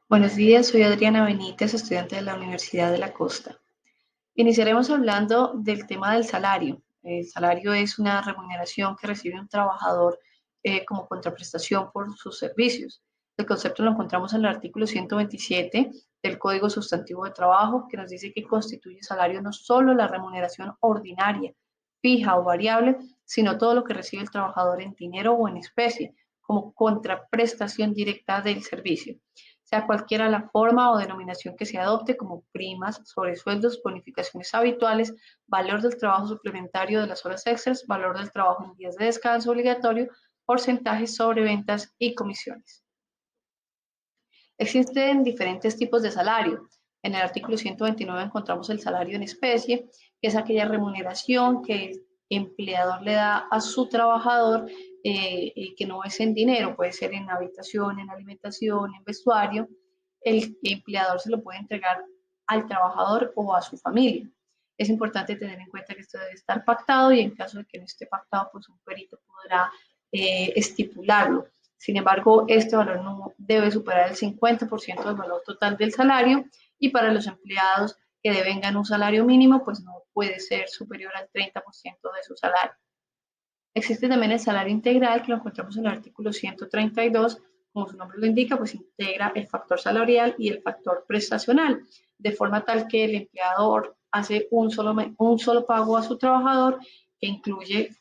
Buenos días, soy Adriana Benítez, estudiante de la Universidad de la Costa. Iniciaremos hablando del tema del salario. El salario es una remuneración que recibe un trabajador como contraprestación por sus servicios. El concepto lo encontramos en el artículo 127 del Código Sustantivo de Trabajo, que nos dice que constituye salario no solo la remuneración ordinaria, fija o variable, sino todo lo que recibe el trabajador en dinero o en especie, como contraprestación directa del servicio, sea cualquiera la forma o denominación que se adopte, como primas, sobresueldos, bonificaciones habituales, valor del trabajo suplementario de las horas extras, valor del trabajo en días de descanso obligatorio, porcentajes sobre ventas y comisiones. Existen diferentes tipos de salario. En el artículo 129 encontramos el salario en especie, que es aquella remuneración que el empleador le da a su trabajador y que no es en dinero, puede ser en habitación, en alimentación, en vestuario. El empleador se lo puede entregar al trabajador o a su familia. Es importante tener en cuenta que esto debe estar pactado y en caso de que no esté pactado, pues un perito podrá estipularlo. Sin embargo, este valor no debe superar el 50% del valor total del salario y para los empleados que devengan un salario mínimo, pues no puede ser superior al 30% de su salario. Existe también el salario integral, que lo encontramos en el artículo 132, como su nombre lo indica, pues integra el factor salarial y el factor prestacional, de forma tal que el empleador hace un solo pago a su trabajador que incluye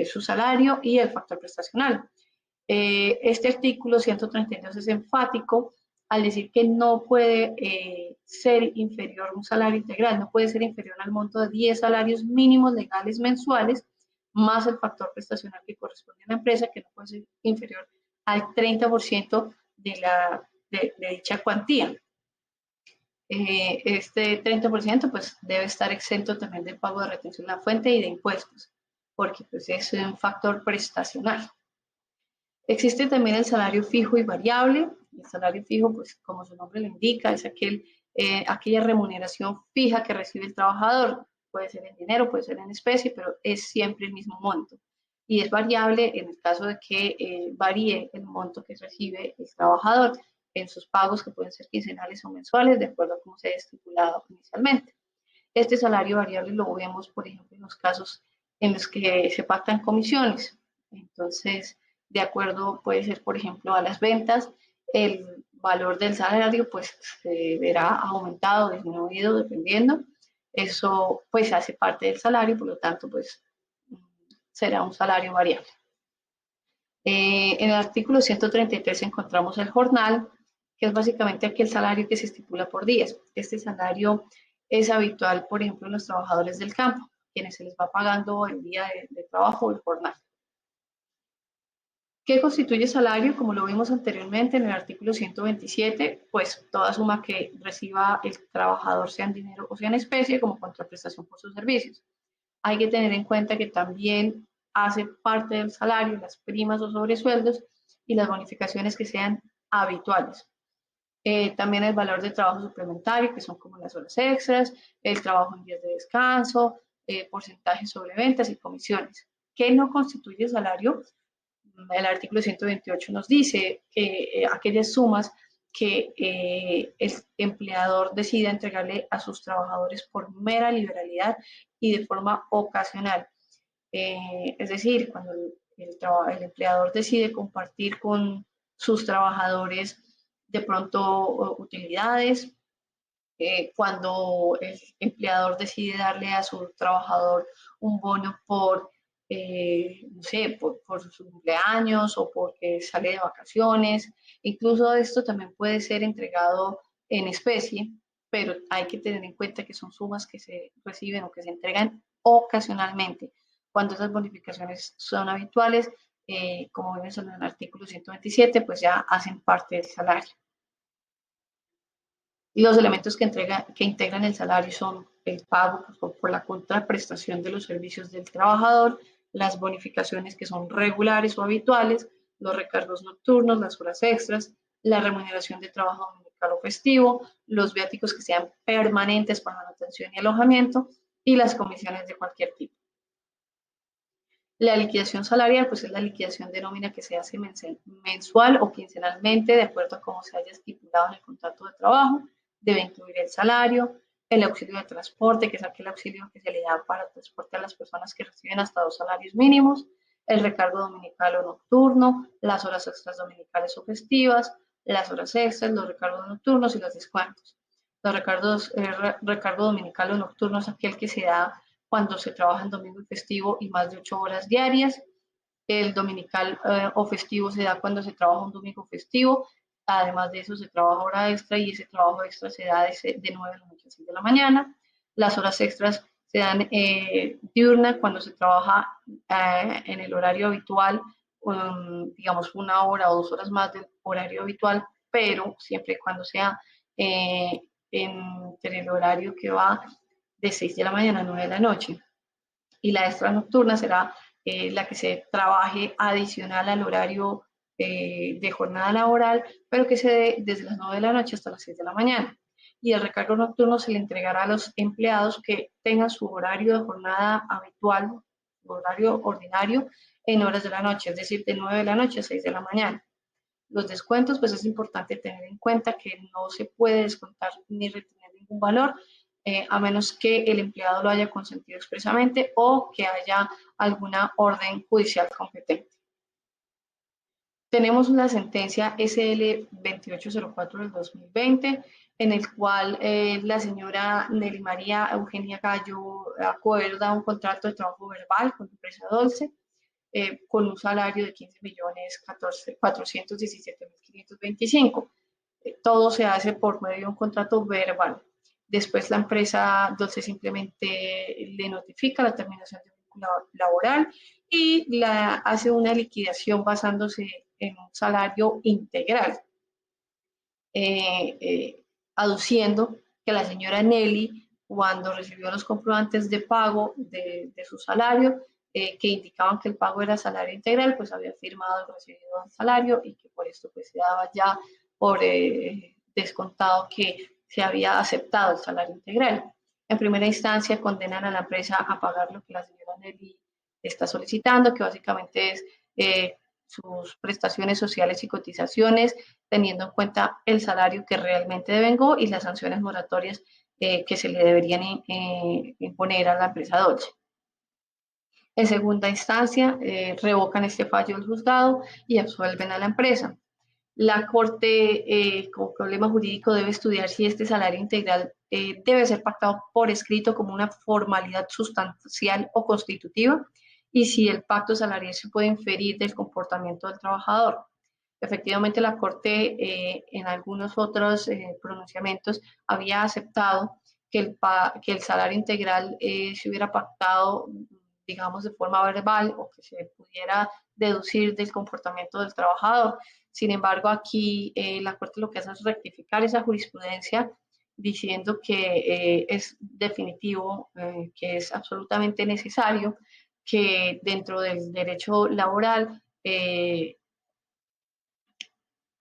su salario y el factor prestacional. Este artículo 132 es enfático al decir que no puede ser inferior a un salario integral, no puede ser inferior al monto de 10 salarios mínimos legales mensuales, más el factor prestacional que corresponde a la empresa, que no puede ser inferior al 30% de dicha cuantía. Este 30% pues debe estar exento también del pago de retención de la fuente y de impuestos, porque pues es un factor prestacional. Existe también el salario fijo y variable. El salario fijo, pues como su nombre lo indica, es aquella remuneración fija que recibe el trabajador. Puede ser en dinero, puede ser en especie, pero es siempre el mismo monto. Y es variable en el caso de que varíe el monto que recibe el trabajador en sus pagos, que pueden ser quincenales o mensuales, de acuerdo a cómo se ha estipulado inicialmente. Este salario variable lo vemos, por ejemplo, en los casos en los que se pactan comisiones. Entonces, de acuerdo, puede ser, por ejemplo, a las ventas, el valor del salario pues se verá aumentado o disminuido dependiendo. Eso pues hace parte del salario, por lo tanto pues será un salario variable. En el artículo 133 encontramos el jornal, que es básicamente aquel salario que se estipula por días. Este salario es habitual, por ejemplo, en los trabajadores del campo, quienes se les va pagando el día de trabajo o el jornal. ¿Qué constituye salario? Como lo vimos anteriormente en el artículo 127, pues toda suma que reciba el trabajador, sea en dinero o sea en especie, como contraprestación por sus servicios. Hay que tener en cuenta que también hace parte del salario las primas o sobresueldos y las bonificaciones que sean habituales. También el valor de trabajo suplementario, que son como las horas extras, el trabajo en días de descanso, porcentajes sobre ventas y comisiones. ¿Qué no constituye salario? El artículo 128 nos dice que aquellas sumas que el empleador decida entregarle a sus trabajadores por mera liberalidad y de forma ocasional. Es decir, cuando el empleador decide compartir con sus trabajadores de pronto utilidades, cuando el empleador decide darle a su trabajador un bono por, no sé, por su cumpleaños o porque sale de vacaciones. Incluso esto también puede ser entregado en especie, pero hay que tener en cuenta que son sumas que se reciben o que se entregan ocasionalmente. Cuando esas bonificaciones son habituales, como vemos en el artículo 127, pues ya hacen parte del salario. Y los elementos que integran el salario son el pago por la contraprestación de los servicios del trabajador, las bonificaciones que son regulares o habituales, los recargos nocturnos, las horas extras, la remuneración de trabajo dominical o festivo, los viáticos que sean permanentes para manutención y alojamiento y las comisiones de cualquier tipo. La liquidación salarial, pues es la liquidación de nómina que se hace mensual o quincenalmente, de acuerdo a cómo se haya estipulado en el contrato de trabajo. Debe incluir el salario, el auxilio de transporte, que es aquel auxilio que se le da para transporte a las personas que reciben hasta 2 salarios mínimos, el recargo dominical o nocturno, las horas extras dominicales o festivas, las horas extras, los recargos nocturnos y los descuentos. Los recargo dominical o nocturno es aquel que se da cuando se trabaja en domingo y festivo y más de 8 horas diarias. El dominical o festivo se da cuando se trabaja un domingo festivo. Además de eso, se trabaja hora extra y ese trabajo extra se da de 9 de la noche a 6 de la mañana. Las horas extras se dan diurna cuando se trabaja en el horario habitual, digamos 1 hora o 2 horas más del horario habitual, pero siempre y cuando sea entre el horario que va de 6 de la mañana a 9 de la noche. Y la extra nocturna será la que se trabaje adicional al horario de jornada laboral, pero que se dé desde las 9 de la noche hasta las 6 de la mañana. Y el recargo nocturno se le entregará a los empleados que tengan su horario de jornada habitual, su horario ordinario, en horas de la noche, es decir, de 9 de la noche a 6 de la mañana. Los descuentos, pues es importante tener en cuenta que no se puede descontar ni retener ningún valor, a menos que el empleado lo haya consentido expresamente o que haya alguna orden judicial competente. Tenemos una sentencia SL 2804 del 2020, en el cual la señora Nelly María Eugenia Gallo acuerda un contrato de trabajo verbal con la empresa Dolce, con un salario de 15.417.525. Todo se hace por medio de un contrato verbal. Después la empresa Dolce simplemente le notifica la terminación de vínculo laboral y hace una liquidación basándose en un salario integral, eh, eh, aduciendo que la señora Nelly, cuando recibió los comprobantes de pago de su salario, que indicaban que el pago era salario integral, pues había firmado el recibido del salario y que por esto pues se daba ya por descontado que se había aceptado el salario integral. En primera instancia condenan a la empresa a pagar lo que la señora Nelly está solicitando, que básicamente es sus prestaciones sociales y cotizaciones, teniendo en cuenta el salario que realmente devengó y las sanciones moratorias que se le deberían imponer a la empresa Dolce. En segunda instancia, revocan este fallo del juzgado y absuelven a la empresa. La Corte, como problema jurídico, debe estudiar si este salario integral debe ser pactado por escrito como una formalidad sustancial o constitutiva y si el pacto salarial se puede inferir del comportamiento del trabajador. Efectivamente, la Corte en algunos otros pronunciamientos había aceptado que el salario integral se hubiera pactado, digamos, de forma verbal o que se pudiera deducir del comportamiento del trabajador. Sin embargo, aquí la Corte lo que hace es rectificar esa jurisprudencia diciendo que es definitivo, que es absolutamente necesario que dentro del derecho laboral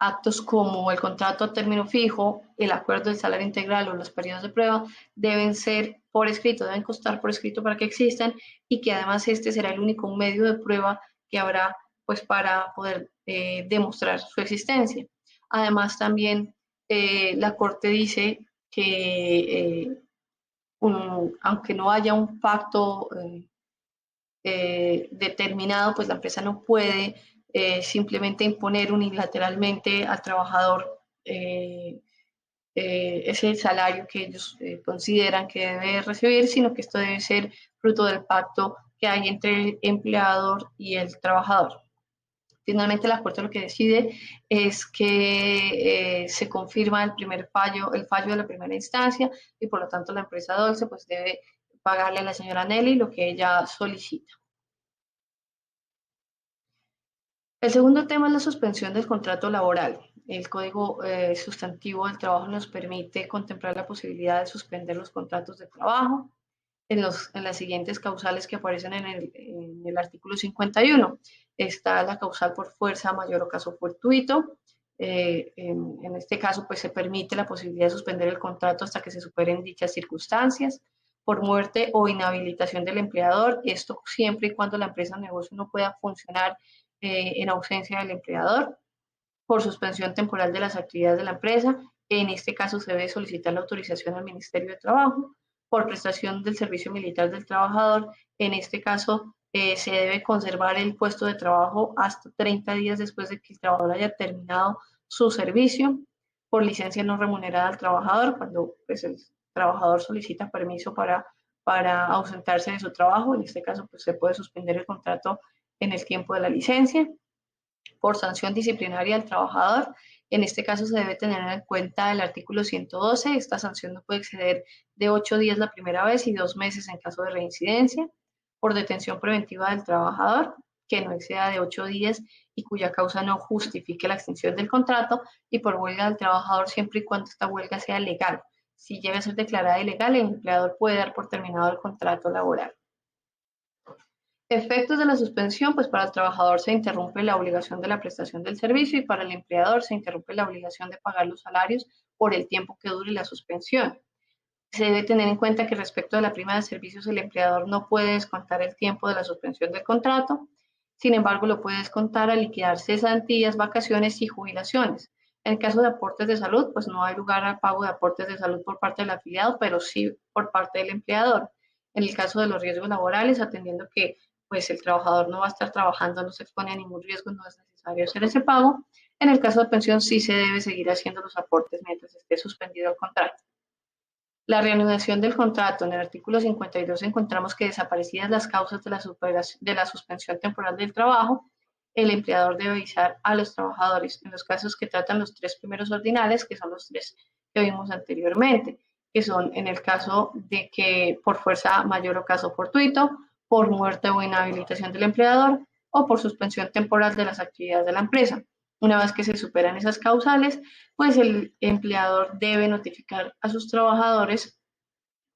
actos como el contrato a término fijo, el acuerdo del salario integral o los periodos de prueba deben ser por escrito, deben constar por escrito para que existan y que además este será el único medio de prueba que habrá pues para poder demostrar su existencia. Además también la Corte dice que aunque no haya un pacto determinado, pues la empresa no puede simplemente imponer unilateralmente al trabajador ese salario que ellos consideran que debe recibir, sino que esto debe ser fruto del pacto que hay entre el empleador y el trabajador. Finalmente, la Corte lo que decide es que se confirma el fallo de la primera instancia y por lo tanto la empresa Dolce pues debe pagarle a la señora Nelly lo que ella solicita. El segundo tema es la suspensión del contrato laboral. El Código Sustantivo del Trabajo nos permite contemplar la posibilidad de suspender los contratos de trabajo en las siguientes causales que aparecen en el artículo 51. Está la causal por fuerza mayor o caso fortuito. En este caso, pues se permite la posibilidad de suspender el contrato hasta que se superen dichas circunstancias. por muerte o inhabilitación del empleador, esto siempre y cuando la empresa o negocio no pueda funcionar en ausencia del empleador, por suspensión temporal de las actividades de la empresa, en este caso se debe solicitar la autorización al Ministerio de Trabajo, por prestación del servicio militar del trabajador, en este caso se debe conservar el puesto de trabajo hasta 30 días después de que el trabajador haya terminado su servicio, por licencia no remunerada al trabajador, cuando pues, el trabajador solicita permiso para ausentarse de su trabajo, en este caso pues, se puede suspender el contrato en el tiempo de la licencia, por sanción disciplinaria al trabajador. En este caso se debe tener en cuenta el artículo 112. Esta sanción no puede exceder de 8 días la primera vez y 2 meses en caso de reincidencia. Por detención preventiva del trabajador, que no exceda de 8 días y cuya causa no justifique la extinción del contrato. Y por huelga del trabajador, siempre y cuando esta huelga sea legal. Si llega a ser declarada ilegal, el empleador puede dar por terminado el contrato laboral. Efectos de la suspensión, pues para el trabajador se interrumpe la obligación de la prestación del servicio y para el empleador se interrumpe la obligación de pagar los salarios por el tiempo que dure la suspensión. Se debe tener en cuenta que respecto a la prima de servicios el empleador no puede descontar el tiempo de la suspensión del contrato, sin embargo lo puede descontar al liquidar cesantías, vacaciones y jubilaciones. En caso de aportes de salud, pues no hay lugar al pago de aportes de salud por parte del afiliado, pero sí por parte del empleador. En el caso de los riesgos laborales, atendiendo que pues el trabajador no va a estar trabajando, no se expone a ningún riesgo, no es necesario hacer ese pago. En el caso de pensión, sí se debe seguir haciendo los aportes mientras esté suspendido el contrato. La reanudación del contrato. En el artículo 52 encontramos que desaparecidas las causas de la suspensión temporal del trabajo, el empleador debe avisar a los trabajadores en los casos que tratan los tres primeros ordinales, que son los tres que vimos anteriormente, que son en el caso de que por fuerza mayor o caso fortuito, por muerte o inhabilitación del empleador o por suspensión temporal de las actividades de la empresa. Una vez que se superan esas causales, pues el empleador debe notificar a sus trabajadores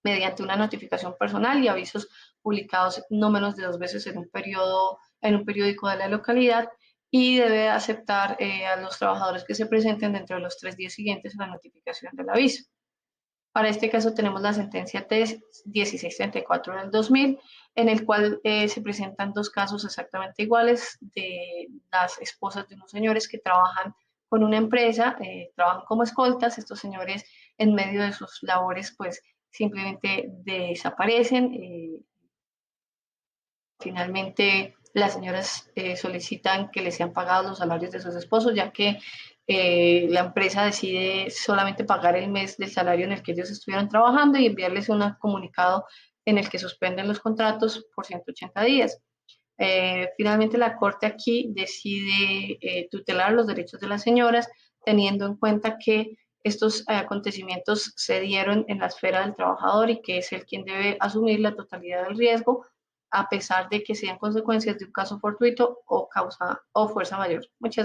mediante una notificación personal y avisos publicados no menos de 2 veces en un periódico de la localidad, y debe aceptar a los trabajadores que se presenten dentro de los 3 días siguientes a la notificación del aviso. Para este caso tenemos la sentencia T 1634 del 2000, en el cual se presentan dos casos exactamente iguales de las esposas de unos señores que trabajan con una empresa, trabajan como escoltas. Estos señores en medio de sus labores pues simplemente desaparecen. Finalmente las señoras solicitan que les sean pagados los salarios de sus esposos, ya que la empresa decide solamente pagar el mes del salario en el que ellos estuvieron trabajando y enviarles un comunicado en el que suspenden los contratos por 180 días. Finalmente la Corte aquí decide tutelar los derechos de las señoras, teniendo en cuenta que estos acontecimientos se dieron en la esfera del trabajador y que es él quien debe asumir la totalidad del riesgo, a pesar de que sean consecuencias de un caso fortuito o causa o fuerza mayor. Muchas gracias.